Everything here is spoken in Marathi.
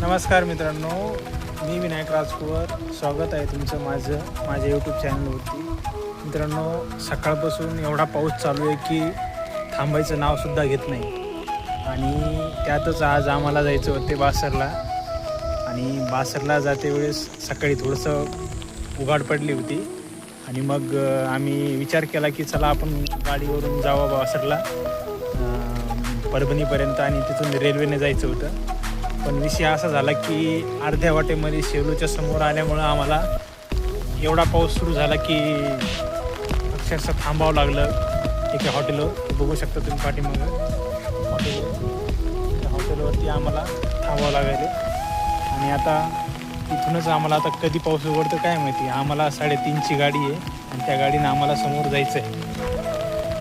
नमस्कार मित्रांनो, मी विनायक राजकुवर. स्वागत आहे तुमचं माझ्या यूट्यूब चॅनलवरती. मित्रांनो, सकाळपासून एवढा पाऊस चालू आहे की थांबायचं नावसुद्धा घेत नाही. आणि त्यातच आज आम्हाला जायचं होते बासरला. आणि बासरला जाते वेळेस सकाळी थोडंसं उघाड पडली होती. आणि मग आम्ही विचार केला की चला आपण गाडीवरून जावं बासरला परभणीपर्यंत, आणि तिथून रेल्वेने जायचं होतं. पण विषय असा झाला की अर्ध्या वाटेमध्ये शेलूच्या समोर आल्यामुळं आम्हाला एवढा पाऊस सुरू झाला की अक्षरशः थांबावं लागलं एका हॉटेलवर. बघू शकता तुम्ही पाठीमागं हॉटेलवरती आम्हाला थांबावं लागले. आणि आता तिथूनच आम्हाला आता कधी पाऊस उघडतं काय माहिती. आम्हाला 3:30ची गाडी आहे आणि त्या गाडीनं आम्हाला समोर जायचं आहे.